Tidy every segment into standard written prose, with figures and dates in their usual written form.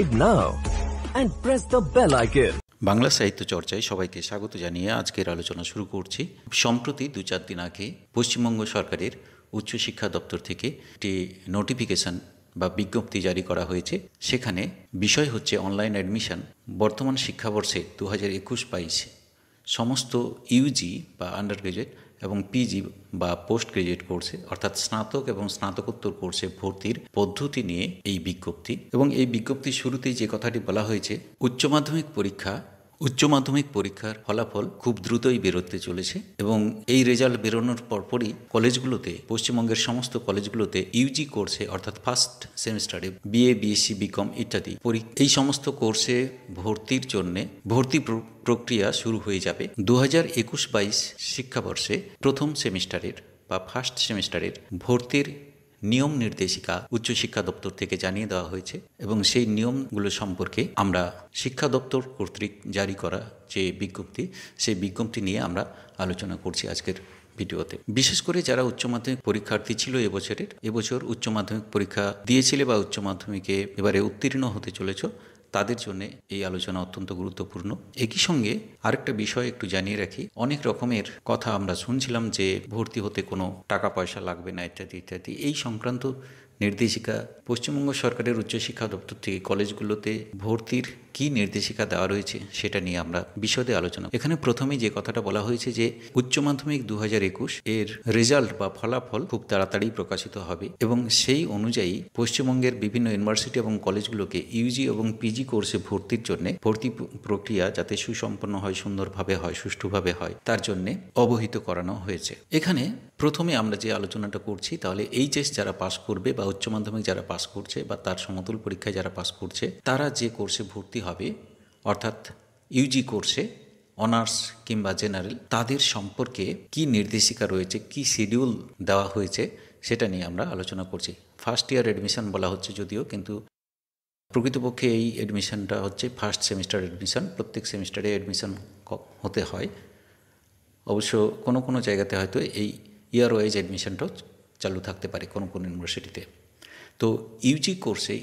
subscribe now and press the bell icon. Bangla সাহিত্য চর্চায় সবাইকে স্বাগত জানিয়ে আজকের আলোচনা শুরু করছি। সম্প্রতি 2-4 দিন আগে পশ্চিমবঙ্গ সরকারের উচ্চশিক্ষা দপ্তর থেকে একটি নোটিফিকেশন বা বিজ্ঞপ্তি জারি করা হয়েছে। সেখানে বিষয় হচ্ছে অনলাইন অ্যাডমিশন। বর্তমান শিক্ষাবর্ষে 2021-22 সমস্ত ইউজি বা আন্ডার গ্রাজুয়েট এবং পিজি বা পোস্ট গ্রাজুয়েট কোর্সে অর্থাৎ স্নাতক এবং স্নাতকোত্তর কোর্সে ভর্তির পদ্ধতি নিয়ে এই বিজ্ঞপ্তি। এবং এই বিজ্ঞপ্তির শুরুতেই যে কথাটি বলা হয়েছে, উচ্চ মাধ্যমিক পরীক্ষার ফলাফল খুব দ্রুতই বেরোতে চলেছে এবং এই রেজাল্ট বেরোনোর পরপরই কলেজগুলোতে, পশ্চিমবঙ্গের সমস্ত কলেজগুলোতে ইউজি কোর্সে অর্থাৎ ফার্স্ট সেমিস্টারে বিএ, বিএসসি, বিকম ইত্যাদি এই সমস্ত কোর্সে ভর্তির জন্যে ভর্তি প্রক্রিয়া শুরু হয়ে যাবে। 2021-22 শিক্ষাবর্ষে প্রথম সেমিস্টারের বা ফার্স্ট সেমিস্টারের ভর্তির নিয়ম নির্দেশিকা উচ্চশিক্ষা দপ্তর থেকে জানিয়ে দেওয়া হয়েছে এবং সেই নিয়মগুলো সম্পর্কে আমরা শিক্ষা দপ্তর কর্তৃক জারি করা যে বিজ্ঞপ্তি, সেই বিজ্ঞপ্তি নিয়ে আমরা আলোচনা করছি আজকের ভিডিওতে। বিশেষ করে যারা উচ্চ মাধ্যমিক পরীক্ষার্থী ছিল এবছর উচ্চ মাধ্যমিক পরীক্ষা দিয়েছিলে বা উচ্চ মাধ্যমিকে এবারে উত্তীর্ণ হতে চলেছ, তাদের জন্য এই আলোচনা অত্যন্ত গুরুত্বপূর্ণ। একই সঙ্গে আরেকটা বিষয় একটু জানিয়ে রাখি, অনেক রকমের কথা আমরা শুনছিলাম যে ভর্তি হতে কোনো টাকা পয়সা লাগবে না ইত্যাদি ইত্যাদি। এই সংক্রান্ত নির্দেশিকা পশ্চিমবঙ্গ সরকারের উচ্চশিক্ষা দপ্তর থেকে কলেজগুলোতে ভর্তির কি নির্দেশিকা দেওয়া রয়েছে সেটা নিয়ে আমরা বিশদে আলোচনা। এখানে প্রথমেই যে কথাটা বলা হয়েছে যে উচ্চ মাধ্যমিক 2021 এর রেজাল্ট বা ফলাফল খুব তাড়াতাড়ি প্রকাশিত হবে এবং সেই অনুযায়ী পশ্চিমবঙ্গের বিভিন্ন ইউনিভার্সিটি এবং কলেজগুলোকে ইউজি এবং পিজি কোর্সে ভর্তির জন্য ভর্তি প্রক্রিয়া যাতে সুসম্পন্ন হয়, সুন্দরভাবে হয়, সুষ্ঠুভাবে হয়, তার জন্য অবহিত করানো হয়েছে। এখানে প্রথমে আমরা যে আলোচনাটা করছি, তাহলে এইচএস যারা পাস করবে বা উচ্চ মাধ্যমিক যারা পাস করছে বা তার সমতুল পরীক্ষায় যারা পাস করছে, তারা যে কোর্সে ভর্তি হবে অর্থাৎ ইউজি কোর্সে অনার্স কিংবা জেনারেল, তাদের সম্পর্কে কি নির্দেশিকা রয়েছে, কি শিডিউল দেওয়া হয়েছে সেটা নিয়ে আমরা আলোচনা করছি। ফার্স্ট ইয়ার অ্যাডমিশন বলা হচ্ছে যদিও, কিন্তু প্রকৃতপক্ষে এই অ্যাডমিশনটা হচ্ছে ফার্স্ট সেমিস্টার অ্যাডমিশন। প্রত্যেক সেমিস্টারে অ্যাডমিশন হতে হয়। অবশ্য কোনো জায়গাতে হয়তো এই ইয়ার ওয়াইজ অ্যাডমিশনটাও চালু থাকতে পারে কোনো ইউনিভার্সিটিতে। তো ইউজি কোর্সে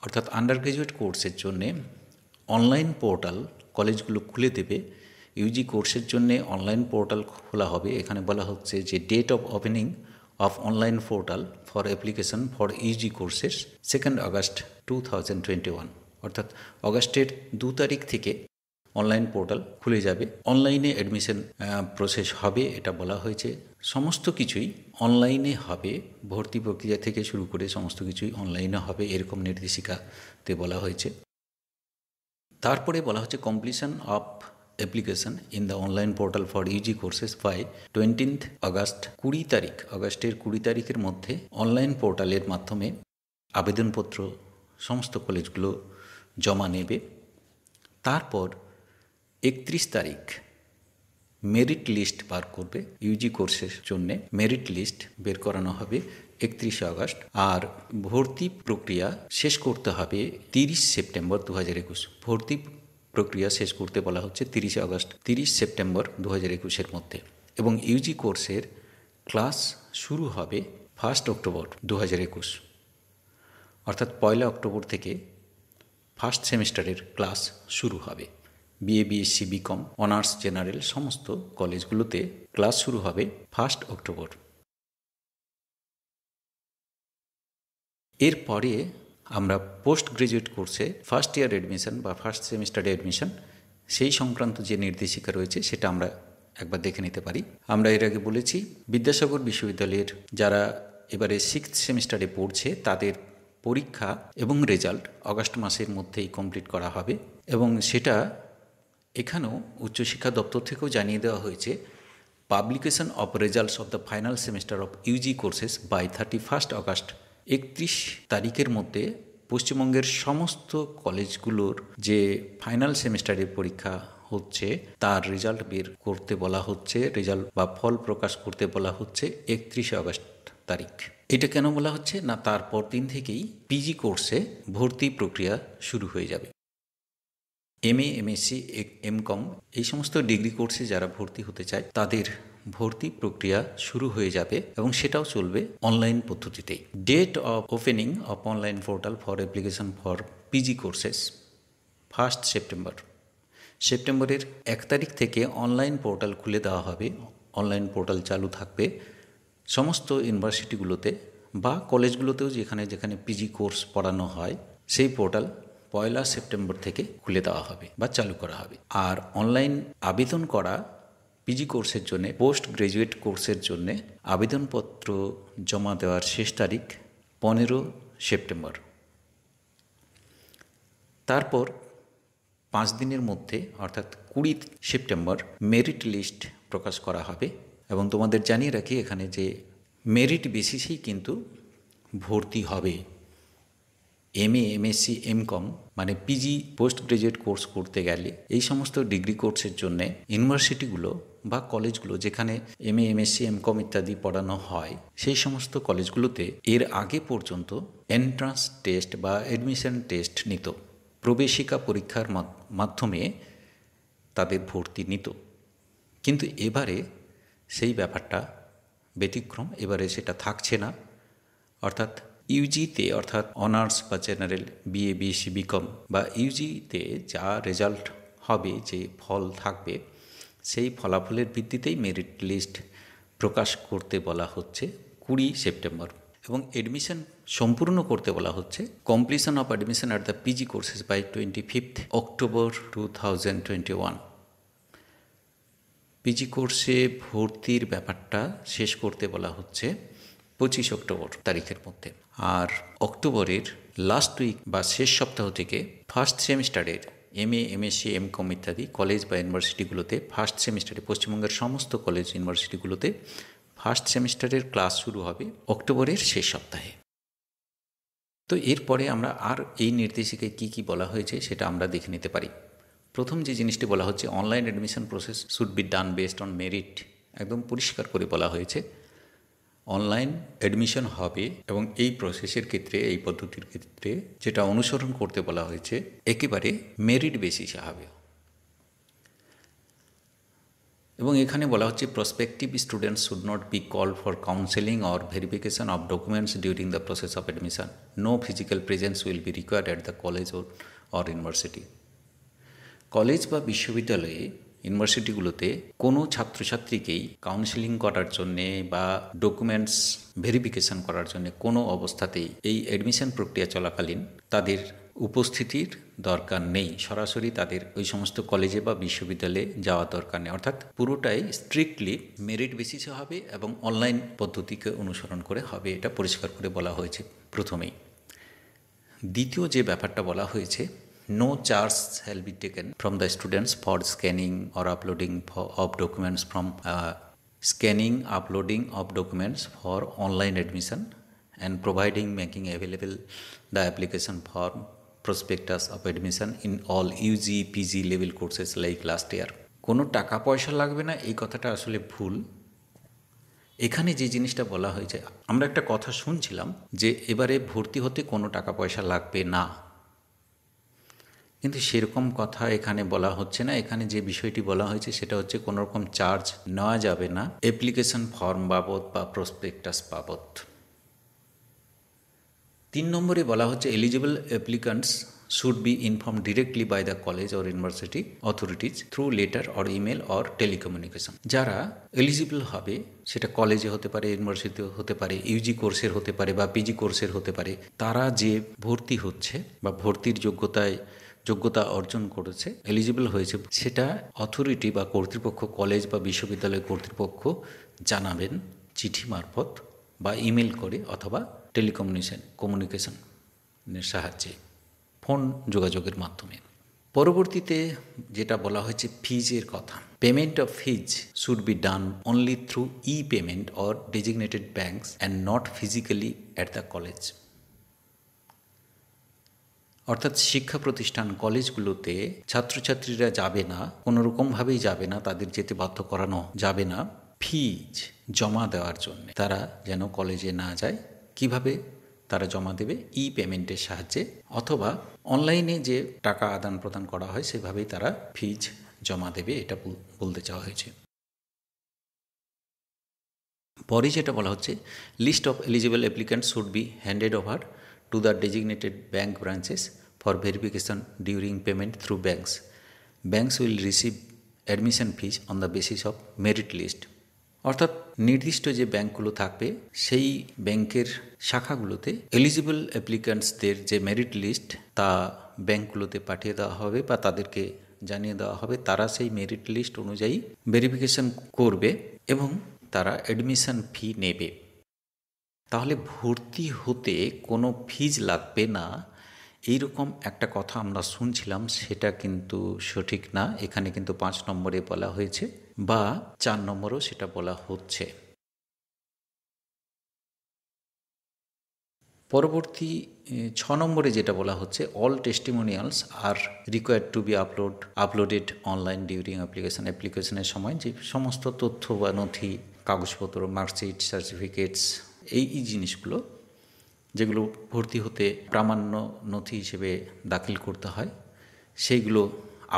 অর্থাৎ আন্ডার গ্রাজুয়েট কোর্সের জন্যে অনলাইন পোর্টাল কলেজগুলো খুলে দেবে। ইউজি কোর্সের জন্যে অনলাইন পোর্টাল খোলা হবে। এখানে বলা হচ্ছে যে date of opening of online portal for application for UG courses 2 August 2021, অর্থাৎ অগাস্টের 2 তারিখ থেকে অনলাইন পোর্টাল খুলে যাবে। অনলাইনে অ্যাডমিশন প্রসেস হবে এটা বলা হয়েছে। সমস্ত কিছুই অনলাইনে হবে, ভর্তি প্রক্রিয়া থেকে শুরু করে সমস্ত কিছুই অনলাইনে হবে এরকম নির্দেশিকাতে বলা হয়েছে। তারপরে বলা হচ্ছে completion of application in the online portal for UG courses by 20 August. 20 তারিখ, আগস্টের 20 তারিখের মধ্যে অনলাইন পোর্টালের মাধ্যমে আবেদনপত্র সমস্ত কলেজগুলো জমা নেবে। তারপর 31 তারিখ মেরিট লিস্ট বার করবে। ইউজি কোর্সের জন্য মেরিট লিস্ট বের করানো হবে 31 আগস্ট। আর ভর্তি প্রক্রিয়া শেষ করতে হবে 30 সেপ্টেম্বর 2021। ভর্তি প্রক্রিয়া শেষ করতে বলা হচ্ছে 30 আগস্ট 30 সেপ্টেম্বর 2021-এর মধ্যে। এবং ইউজি কোর্সের ক্লাস শুরু হবে 1 অক্টোবর 2021, অর্থাৎ 1 অক্টোবর থেকে ফার্স্ট সেমিস্টারের ক্লাস শুরু হবে। BA, BSc, BCom, honours, general সমস্ত কলেজগুলোতে ক্লাস শুরু হবে 1 অক্টোবর। এরপরে আমরা পোস্ট গ্রাজুয়েট কোর্সে ফার্স্ট ইয়ার অ্যাডমিশন বা ফার্স্ট সেমিস্টারে অ্যাডমিশন সেই সংক্রান্ত যে নির্দেশিকা রয়েছে সেটা আমরা একবার দেখে নিতে পারি। আমরা এর আগে বলেছি বিদ্যাসাগর বিশ্ববিদ্যালয়ের যারা এবারে 6th সেমিস্টারে পড়ছে তাদের পরীক্ষা এবং রেজাল্ট আগস্ট মাসের মধ্যেই কমপ্লিট করা হবে এবং সেটা এখানেও উচ্চশিক্ষা দপ্তর থেকেও জানিয়ে দেওয়া হয়েছে publication of results of the final semester of UG courses by 31 August. 31 তারিখের মধ্যে পশ্চিমবঙ্গের সমস্ত কলেজগুলোর যে ফাইনাল সেমিস্টারের পরীক্ষা হচ্ছে তার রেজাল্ট বের করতে বলা হচ্ছে, রেজাল্ট বা ফল প্রকাশ করতে বলা হচ্ছে 31 আগস্ট তারিখ। এটা কেন বলা হচ্ছে না, তারপর দিন থেকেই পিজি কোর্সে ভর্তি প্রক্রিয়া শুরু হয়ে যাবে। এমএ, এমএসসি, এমকম এই সমস্ত ডিগ্রি কোর্সে যারা ভর্তি হতে চায় তাদের ভর্তি প্রক্রিয়া শুরু হয়ে যাবে এবং সেটাও চলবে অনলাইন পদ্ধতিতেই। Date of opening of online portal for application for PG courses 1 September. সেপ্টেম্বরের 1 তারিখ থেকে অনলাইন পোর্টাল খুলে দেওয়া হবে। অনলাইন পোর্টাল চালু থাকবে সমস্ত ইউনিভার্সিটিগুলোতে বা কলেজগুলোতেও, যেখানে যেখানে পিজি কোর্স পড়ানো হয় সেই পোর্টাল 1 সেপ্টেম্বর থেকে খুলে দেওয়া হবে বা চালু করা হবে। আর অনলাইন আবেদন করা পিজি কোর্সের জন্যে, পোস্ট গ্রাজুয়েট কোর্সের জন্যে আবেদনপত্র জমা দেওয়ার শেষ তারিখ 15 সেপ্টেম্বর। তারপর 5 দিনের মধ্যে অর্থাৎ 20 সেপ্টেম্বর মেরিট লিস্ট প্রকাশ করা হবে। এবং তোমাদের জানিয়ে রাখি এখানে যে মেরিট বেসিসেই কিন্তু ভর্তি হবে। এমএ, এমএসসি, এমকম মানে পিজি পোস্ট গ্রাজুয়েট কোর্স করতে গেলে এই সমস্ত ডিগ্রি কোর্সের জন্যে ইউনিভার্সিটিগুলো বা কলেজগুলো যেখানে এমএ, এমএসসি, এমকম ইত্যাদি পড়ানো হয় সেই সমস্ত কলেজগুলোতে এর আগে পর্যন্ত এন্ট্রান্স টেস্ট বা অ্যাডমিশন টেস্ট নিত, প্রবেশিকা পরীক্ষার মাধ্যমে তাদের ভর্তি নিত। কিন্তু এবারে সেই ব্যাপারটা ব্যতিক্রম, এবারে সেটা থাকছে না। অর্থাৎ ইউজিতে, অর্থাৎ অনার্স বা জেনারেল, বিএ, বিএসসি, বিকম বা ইউজিতে যা রেজাল্ট হবে, যে ফল থাকবে, সেই ফলাফলের ভিত্তিতেই মেরিট লিস্ট প্রকাশ করতে বলা হচ্ছে 20 সেপ্টেম্বর। এবং এডমিশন সম্পূর্ণ করতে বলা হচ্ছে completion of admission at the PG courses by 25 October 2021। PG কোর্সে ভর্তির ব্যাপারটা শেষ করতে বলা হচ্ছে 25 অক্টোবর তারিখের মধ্যে। আর অক্টোবরের লাস্ট উইক বা শেষ সপ্তাহ থেকে ফার্স্ট সেমিস্টারের এমএ, এমএসসি, এমকম ইত্যাদি কলেজ বা ইউনিভার্সিটিগুলোতে ফার্স্ট সেমিস্টারে, পশ্চিমবঙ্গের সমস্ত কলেজ ইউনিভার্সিটিগুলোতে ফার্স্ট সেমিস্টারের ক্লাস শুরু হবে অক্টোবরের শেষ সপ্তাহে। তো এরপরে আমরা আর এই নির্দেশিকায় কী কী বলা হয়েছে সেটা আমরা দেখে নিতে পারি। প্রথম যে জিনিসটি বলা হচ্ছে, online admission process should be done based on merit. একদম পরিষ্কার করে বলা হয়েছে অনলাইন অ্যাডমিশন হবে এবং এই প্রসেসের ক্ষেত্রে, এই পদ্ধতির ক্ষেত্রে যেটা অনুসরণ করতে বলা হয়েছে একেবারে মেরিট বেসিসে হবে। এবং এখানে বলা হচ্ছে prospective students should not be called for counselling or verification of documents during the process of admission. No physical presence will be required at the college or university. College বা বিশ্ববিদ্যালয়ে, ইউনিভার্সিটিগুলোতে কোনো ছাত্রছাত্রীকেই কাউন্সেলিং করার জন্যে বা ডকুমেন্টস ভেরিফিকেশন করার জন্যে কোনো অবস্থাতেই এই অ্যাডমিশন প্রক্রিয়া চলাকালীন তাদের উপস্থিতির দরকার নেই। সরাসরি তাদের ওই সমস্ত কলেজে বা বিশ্ববিদ্যালয়ে যাওয়া দরকার নেই। অর্থাৎ পুরোটাই স্ট্রিক্টলি মেরিট বেসিসে হবে এবং অনলাইন পদ্ধতিকে অনুসরণ করে হবে, এটা পরিষ্কার করে বলা হয়েছে প্রথমেই। দ্বিতীয় যে ব্যাপারটা বলা হয়েছে, no charge shall be taken from the students for scanning or uploading of documents from for online admission and making available the application form, prospectus of admission in all UG PG level courses like last year. কোনো টাকা পয়সা লাগবে না, এই কথাটা আসলে ভুল। এখানে যে জিনিসটা বলা হয়েছে, আমরা একটা কথা শুনছিলাম যে এবারে ভর্তি হতে কোনো টাকা পয়সা লাগবে না, কিন্তু সেরকম কথা এখানে বলা হচ্ছে না। এখানে যে বিষয়টি বলা হয়েছে সেটা হচ্ছে কোনো রকম চার্জ নেওয়া যাবে না অ্যাপ্লিকেশন ফর্ম বাবদ বা প্রসপেক্টাস বাবদ। 3 নম্বরে বলা হচ্ছে eligible applicants should be inform directly by the college or university authorities through letter or email or telecommunication. যারা এলিজিবল হবে, সেটা কলেজে হতে পারে, ইউনিভার্সিটিতে হতে পারে, ইউজি কোর্সের হতে পারে বা পিজি কোর্সের হতে পারে, তারা যে ভর্তি হচ্ছে বা ভর্তির যোগ্যতা অর্জন করেছে, এলিজিবল হয়েছে, সেটা অথরিটি বা কর্তৃপক্ষ, কলেজ বা বিশ্ববিদ্যালয় কর্তৃপক্ষ জানাবেন চিঠি মারফত বা ইমেল করে অথবা কমিউনিকেশনের সাহায্যে, ফোন যোগাযোগের মাধ্যমে। পরবর্তীতে যেটা বলা হয়েছে ফিজের কথা, payment of fees should be done only through E payment or designated banks and not physically at the college. অর্থাৎ শিক্ষা প্রতিষ্ঠান, কলেজগুলোতে ছাত্রছাত্রীরা যাবে না, কোনোরকমভাবেই যাবে না, তাদের যেতে বাধ্য করানো যাবে না ফিজ জমা দেওয়ার জন্য। তারা যেন কলেজে না যায়। কিভাবে তারা জমা দেবে? ই পেমেন্টের সাহায্যে অথবা অনলাইনে যে টাকা আদান প্রদান করা হয় সেভাবেই তারা ফিজ জমা দেবে, এটা বলতে চাওয়া হয়েছে। পরে যেটা বলা হচ্ছে, list of eligible applicants should be handed over to the designated bank branches for verification during payment through banks. Banks will receive admission fees on the basis of merit list. অর্থাৎ নির্দিষ্ট যে ব্যাংকগুলো থাকবে সেই ব্যাংকের শাখাগুলোতে এলিজিবল অ্যাপ্লিক্যান্টসদের যে merit list তা ব্যাংকগুলোতে পাঠিয়ে দেওয়া হবে বা তাদেরকে জানিয়ে দেওয়া হবে। তারা সেই মেরিট লিস্ট অনুযায়ী ভেরিফিকেশন করবে এবং তারা অ্যাডমিশন ফি নেবে। তাহলে ভর্তি হতে কোনো ফিজ লাগবে না, এইরকম একটা কথা আমরা শুনছিলাম, সেটা কিন্তু সঠিক না। এখানে কিন্তু 5 নম্বরে বলা হয়েছে বা 4 নম্বরেও সেটা বলা হচ্ছে। পরবর্তী 6 নম্বরে যেটা বলা হচ্ছে, all testimonials R required to be uploaded online during অ্যাপ্লিকেশনের সময় যে সমস্ত তথ্য বা নথি, কাগজপত্র, মার্কশিট, সার্টিফিকেটস, এই জিনিসগুলো যেগুলো ভর্তি হতে প্রামাণ্য নথি হিসেবে দাখিল করতে হয়, সেইগুলো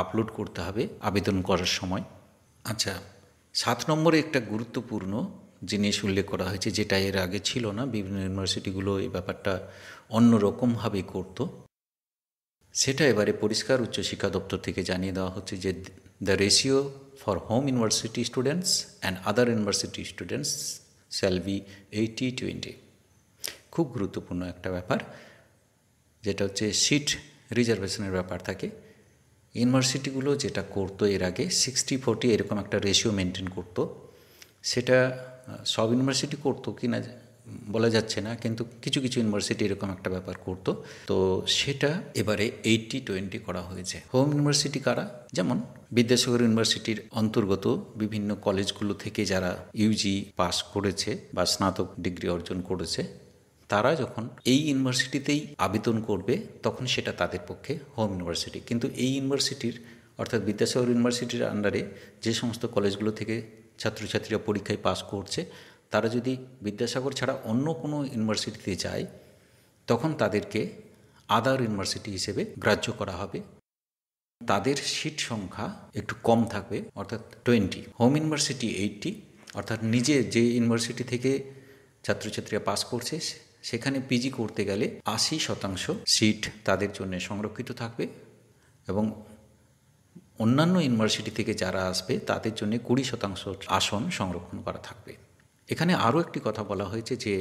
আপলোড করতে হবে আবেদন করার সময়। আচ্ছা, 7 নম্বরে একটা গুরুত্বপূর্ণ জিনিস উল্লেখ করা হয়েছে, যেটা এর আগে ছিল না। বিভিন্ন ইউনিভার্সিটিগুলো এই ব্যাপারটা অন্যরকমভাবে করত, সেটা এবারে পরিষ্কার উচ্চশিক্ষা দপ্তর থেকে জানিয়ে দেওয়া হচ্ছে যে the ratio for home university students and other university students shall be 80-20। খুব গুরুত্বপূর্ণ একটা ব্যাপার, যেটা হচ্ছে সিট রিজার্ভেশনের ব্যাপার থাকে। ইউনিভার্সিটিগুলো যেটা করতো এর আগে 60-40 এরকম একটা রেশিও মেনটেন করতো। সেটা সব ইউনিভার্সিটি করতো কি না বলা যাচ্ছে না, কিন্তু কিছু কিছু ইউনিভার্সিটি এরকম একটা ব্যাপার করতো। তো সেটা এবারে 80-20 করা হয়েছে। হোম ইউনিভার্সিটি কারা? যেমন বিদ্যাসাগর ইউনিভার্সিটির অন্তর্গত বিভিন্ন কলেজগুলো থেকে যারা ইউজি পাস করেছে বা স্নাতক ডিগ্রি অর্জন করেছে, তারা যখন এই ইউনিভার্সিটিতেই আবেদন করবে তখন সেটা তাদের পক্ষে হোম ইউনিভার্সিটি। কিন্তু এই ইউনিভার্সিটির অর্থাৎ বিদ্যাসাগর ইউনিভার্সিটির আন্ডারে যে সমস্ত কলেজগুলো থেকে ছাত্রছাত্রীরা পরীক্ষায় পাস করছে, তারা যদি বিদ্যাসাগর ছাড়া অন্য কোনো ইউনিভার্সিটিতে যায় তখন তাদেরকে আদার ইউনিভার্সিটি হিসেবে গ্রাহ্য করা হবে। তাদের সিট সংখ্যা একটু কম থাকবে, অর্থাৎ 20। হোম ইউনিভার্সিটি 80, অর্থাৎ নিজে যে ইউনিভার্সিটি থেকে ছাত্রছাত্রীরা পাস করছে সেখানে পিজি করতে গেলে 80% সিট তাদের জন্য সংরক্ষিত থাকবে এবং অন্যান্য ইউনিভার্সিটি থেকে যারা আসবে তাদের জন্য 20% আসন সংরক্ষণ করা থাকবে। এখানে আরও একটি কথা বলা হয়েছে যে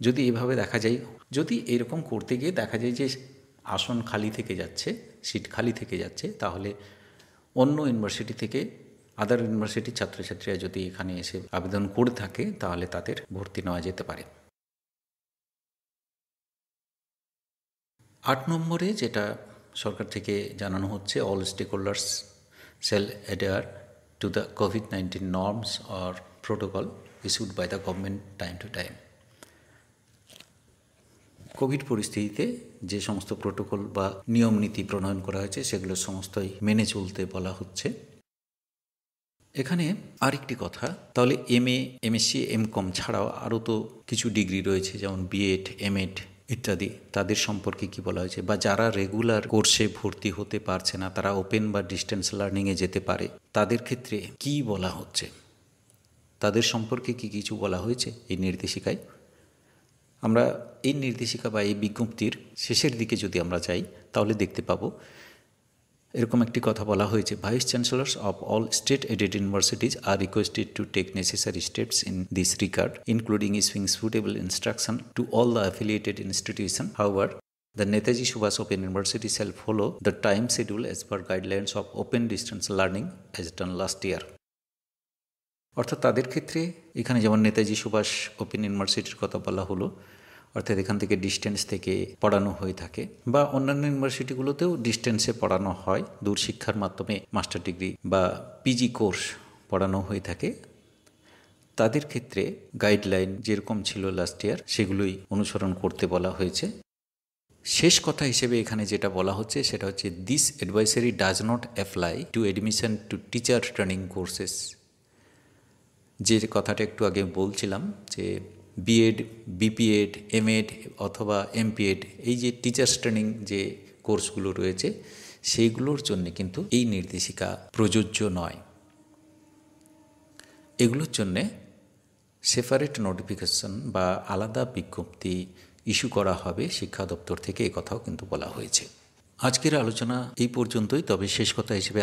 যদি এভাবে দেখা যায়, যদি এরকম করতে গিয়ে দেখা যায় যে আসন খালি থেকে যাচ্ছে, সিট খালি থেকে যাচ্ছে, তাহলে অন্য ইউনিভার্সিটি থেকে আদার ইউনিভার্সিটির ছাত্রছাত্রীরা যদি এখানে এসে আবেদন করে থাকে তাহলে তাদের ভর্তি নেওয়া যেতে পারে। 8 নম্বরে যেটা সরকার থেকে জানানো হচ্ছে, all stakeholders shall adhere to the COVID-19 norms or protocol issued by the government time to time. COVID পরিস্থিতিতে যে সমস্ত প্রোটোকল বা নিয়ম নীতি প্রণয়ন করা হয়েছে সেগুলো সমস্তই মেনে চলতে বলা হচ্ছে। এখানে আরেকটি কথা, তাহলে MA, MSc, MCom ছাড়াও আরও তো কিছু ডিগ্রি রয়েছে, যেমন বিএড, এমএড ইত্যাদি। তাদের সম্পর্কে কি বলা হয়েছে, বা যারা রেগুলার কোর্সে ভর্তি হতে পারছে না, তারা ওপেন বা ডিস্টেন্স লার্নিংয়ে যেতে পারে, তাদের ক্ষেত্রে কি বলা হচ্ছে, তাদের সম্পর্কে কি কিছু বলা হয়েছে এই নির্দেশিকায়। আমরা এই নির্দেশিকা বা এই বিজ্ঞপ্তির শেষের দিকে যদি আমরা যাই তাহলে দেখতে পাবো এরকম একটি কথা বলা হয়েছে, vice chancellors of all state aided universities are requested to take necessary steps in this regard, including issuing suitable instruction to all the affiliated institution. However, the Netaji Subhash Open University shall follow the time schedule as per guidelines of open distance learning as done last year. অর্থাৎ তাদের ক্ষেত্রে এখানে যেমন Netaji Subhash open ইউনিভার্সিটির কথা বলা হলো, অর্থাৎ এখান থেকে ডিস্টেন্স থেকে পড়ানো হয়ে থাকে, বা অন্যান্য ইউনিভার্সিটিগুলোতেও ডিস্টেন্সে পড়ানো হয়, দূর শিক্ষার মাধ্যমে মাস্টার ডিগ্রি বা পিজি কোর্স পড়ানো হয়ে থাকে। তাদের ক্ষেত্রে গাইডলাইন যেরকম ছিল লাস্ট ইয়ার সেগুলোই অনুসরণ করতে বলা হয়েছে। শেষ কথা হিসেবে এখানে যেটা বলা হচ্ছে সেটা হচ্ছে, this advisory does not apply to admission to teacher training courses. যে কথাটা একটু আগে বলছিলাম যে বিএড, বিপিএড, এমএড অথবা এমপিএড, এই যে টিচার্স ট্রেনিং যে কোর্সগুলো রয়েছে সেইগুলোর জন্য কিন্তু এই নির্দেশিকা প্রযোজ্য নয়। এগুলোর জন্যে সেপারেট নোটিফিকেশন বা আলাদা বিজ্ঞপ্তি ইস্যু করা হবে শিক্ষা দপ্তর থেকে, এই কথাও কিন্তু বলা হয়েছে। আজকের আলোচনা এই পর্যন্তই। তবে শেষ কথা হিসেবে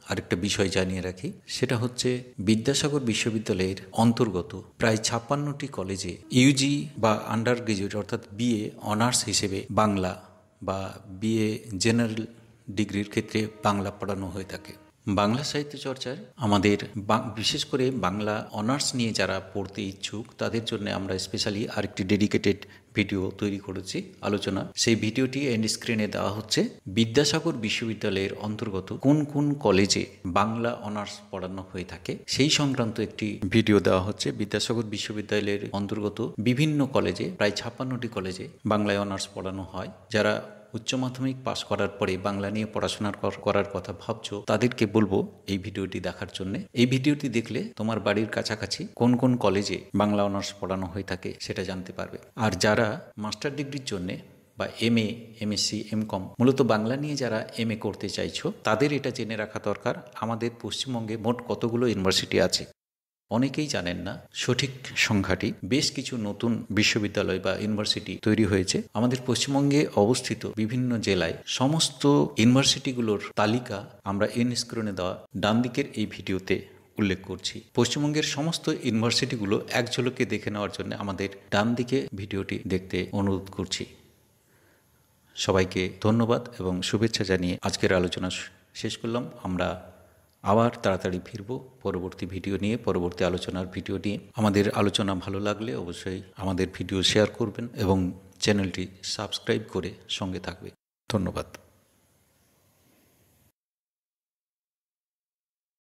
আরেকটা বিষয় জানিয়ে রাখি, সেটা হচ্ছে বিদ্যাসাগর বিশ্ববিদ্যালয়ের অন্তর্গত প্রায় 56টি কলেজে ইউজি বা আন্ডার গ্রাজুয়েট অর্থাৎ বিএ অনার্স হিসেবে বাংলা বা বিএ জেনারেল ডিগ্রির ক্ষেত্রে বাংলা পড়ানো হয়ে থাকে। বাংলা সাহিত্য চর্চার আমাদের বিশেষ করে বাংলা অনার্স নিয়ে যারা পড়তে ইচ্ছুক তাদের জন্য আমরা স্পেশালি আরেকটি ডেডিকেটেড ভিডিও তৈরি করেছি আলোচনা। সেই ভিডিওটি এন্ড স্ক্রিনে দেওয়া হচ্ছে। বিদ্যাসাগর বিশ্ববিদ্যালয়ের অন্তর্গত কোন কোন কলেজে বাংলা অনার্স পড়ানো হয়ে থাকে সেই সংক্রান্ত একটি ভিডিও দেওয়া হচ্ছে। বিদ্যাসাগর বিশ্ববিদ্যালয়ের অন্তর্গত বিভিন্ন কলেজে, প্রায় 56টি কলেজে বাংলায় অনার্স পড়ানো হয়। যারা উচ্চ মাধ্যমিক পাশ করার পরে বাংলা নিয়ে পড়াশোনা করার কথা ভাবছো তাদেরকে বলবো এই ভিডিওটি দেখার জন্য। এই ভিডিওটি দেখলে তোমার বাড়ির কাছাকাছি কোন কোন কলেজে বাংলা অনার্স পড়ানো হয়ে থাকে সেটা জানতে পারবে। আর যারা মাস্টার ডিগ্রির জন্য বা এমএ, এমএসসি, এমকম মূলত বাংলা নিয়ে যারা এমএ করতে চাইছো তাদের এটা জেনে রাখা দরকার আমাদের পশ্চিমবঙ্গে মোট কতগুলো ইউনিভার্সিটি আছে। অনেকেই জানেন না সঠিক সংখ্যাটি। বেশ কিছু নতুন বিশ্ববিদ্যালয় বা ইউনিভার্সিটি তৈরি হয়েছে আমাদের পশ্চিমবঙ্গে অবস্থিত বিভিন্ন জেলায়। সমস্ত ইউনিভার্সিটিগুলোর তালিকা আমরা স্ক্রিনে দেওয়া ডান দিকের এই ভিডিওতে উল্লেখ করছি। পশ্চিমবঙ্গের সমস্ত ইউনিভার্সিটিগুলো এক ঝলকে দেখে নেওয়ার জন্য আমাদের ডান দিকে ভিডিওটি দেখতে অনুরোধ করছি। সবাইকে ধন্যবাদ এবং শুভেচ্ছা জানিয়ে আজকের আলোচনা শেষ করলাম। আমরা আবার তাড়াতাড়ি ফিরব পরবর্তী ভিডিও নিয়ে, পরবর্তী আলোচনার ভিডিও নিয়ে। আমাদের আলোচনা ভালো লাগলে অবশ্যই আমাদের ভিডিও শেয়ার করবেন এবং চ্যানেলটি সাবস্ক্রাইব করে সঙ্গে থাকবে। ধন্যবাদ।